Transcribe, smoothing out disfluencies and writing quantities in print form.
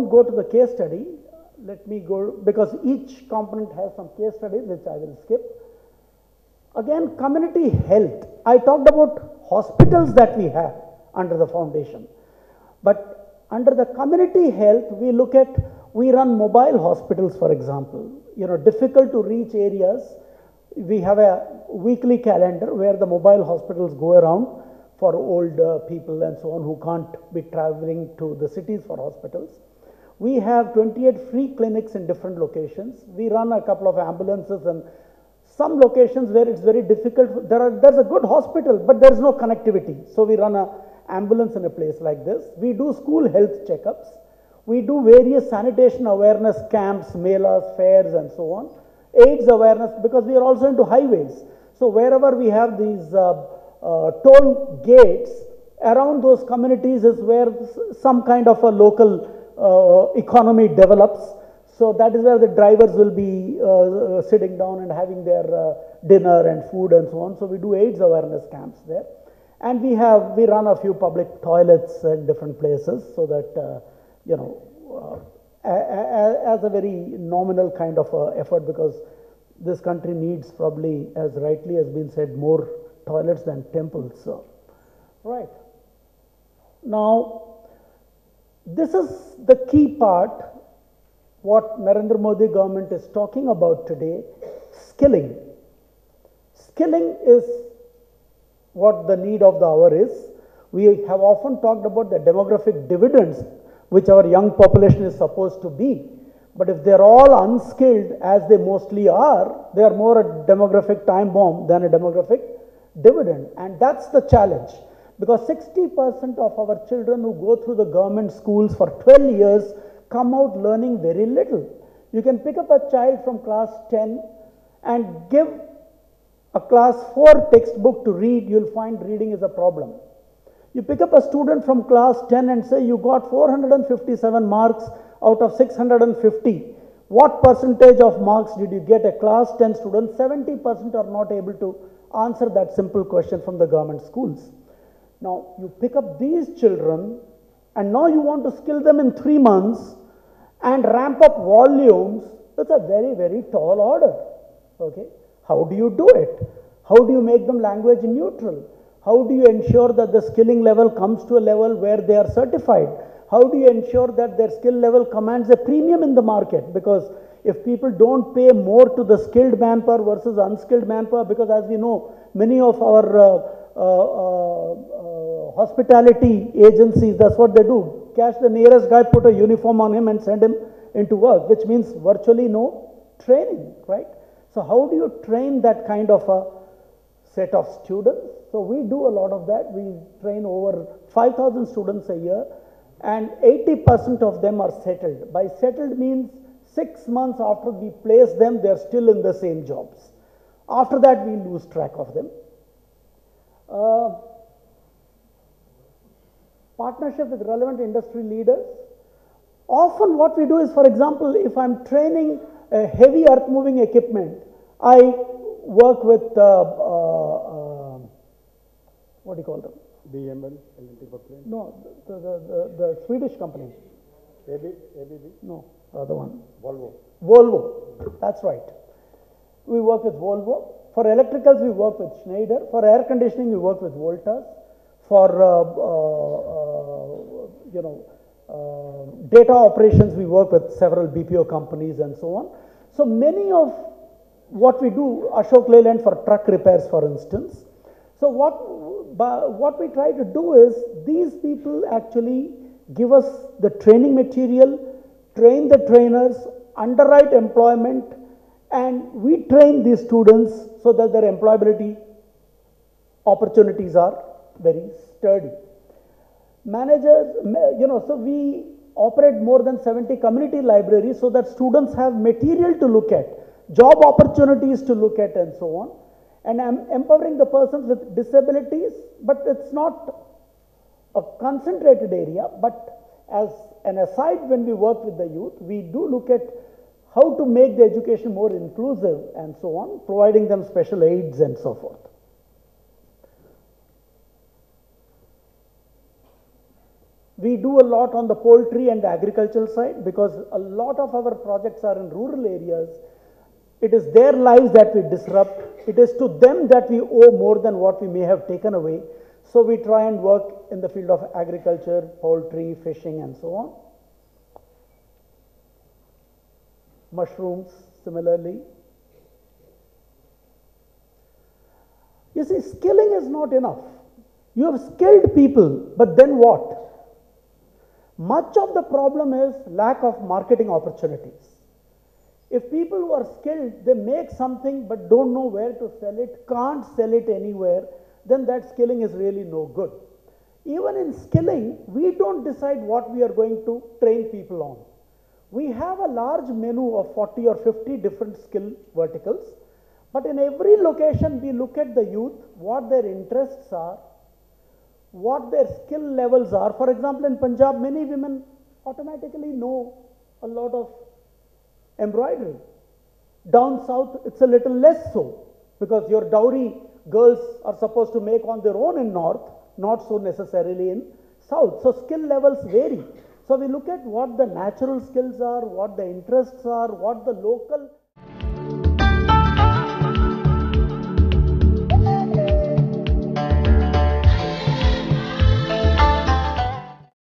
won't go to the case study. Let me go, because each component has some case studies which I will skip. Again, community health. I talked about hospitals that we have under the foundation. But under the community health, we run mobile hospitals, for example. Difficult to reach areas. We have a weekly calendar where the mobile hospitals go around for old people and so on who can't be traveling to the cities for hospitals. We have 28 free clinics in different locations. We run a couple of ambulances, and some locations where it's very difficult, there's a good hospital, but there's no connectivity. So we run an ambulance in a place like this. We do school health checkups. We do various sanitation awareness camps, melas, fairs, and so on. AIDS awareness, because we are also into highways. So wherever we have these toll gates, around those communities is where some kind of a local economy develops. So that is where the drivers will be sitting down and having their dinner and food and so on. So we do AIDS awareness camps there. And we run a few public toilets in different places, so that, as a very nominal kind of effort, because this country needs, probably, as rightly has been said, more toilets than temples. So, right. Now, this is the key part, what Narendra Modi government is talking about today, skilling. Skilling is what the need of the hour is. We have often talked about the demographic dividends which our young population is supposed to be. But if they're all unskilled, as they mostly are, they are more a demographic time bomb than a demographic dividend. And that's the challenge, because 60% of our children who go through the government schools for 12 years come out learning very little. You can pick up a child from class 10 and give a class 4 textbook to read, you'll find reading is a problem. You pick up a student from class 10 and say you got 457 marks out of 650. What percentage of marks did you get? A class 10 student, 70% are not able to answer that simple question from the government schools. Now, you pick up these children and now you want to skill them in 3 months and ramp up volumes. It's a very, very tall order. Okay? How do you do it? How do you make them language neutral? How do you ensure that the skilling level comes to a level where they are certified? How do you ensure that their skill level commands a premium in the market? Because if people don't pay more to the skilled manpower versus unskilled manpower, because as we know, many of our hospitality agencies, that's what they do. Catch the nearest guy, put a uniform on him and send him into work, which means virtually no training, right? So how do you train that kind of a set of students? So we do a lot of that. We train over 5,000 students a year, and 80% of them are settled. By settled means 6 months after we place them, they're still in the same jobs. After that, we lose track of them. Partnership with relevant industry leaders. Often what we do is, for example, if I'm training a heavy earth moving equipment, I work with, what do you call them? BML, No, the Swedish company. ABB? No, the other one. Volvo. That's right. We work with Volvo. For electricals, we work with Schneider. For air conditioning, we work with Voltas. For data operations, we work with several BPO companies and so on. So many of what we do, Ashok Leyland for truck repairs, for instance. So what we try to do is, these people actually give us the training material, train the trainers, underwrite employment, and we train these students so that their employability opportunities are very sturdy. Managers, so we operate more than 70 community libraries so that students have material to look at, job opportunities to look at, and so on. And I'm empowering the persons with disabilities, but it's not a concentrated area. But as an aside, when we work with the youth, we do look at how to make the education more inclusive and so on, providing them special aids and so forth. We do a lot on the poultry and the agricultural side because a lot of our projects are in rural areas. It is their lives that we disrupt. It is to them that we owe more than what we may have taken away. So we try and work in the field of agriculture, poultry, fishing, and so on. Mushrooms, similarly. You see, skilling is not enough. You have skilled people, but then what? Much of the problem is lack of marketing opportunities. If people who are skilled, they make something but don't know where to sell it, can't sell it anywhere, then that skilling is really no good. Even in skilling, we don't decide what we are going to train people on. We have a large menu of 40 or 50 different skill verticals, but in every location we look at the youth, what their interests are, what their skill levels are. For example, in Punjab, many women automatically know a lot of embroidery. Down south, it's a little less so, because your dowry girls are supposed to make on their own in north, not so necessarily in south. So skill levels vary. So we look at what the natural skills are, what the interests are, what the local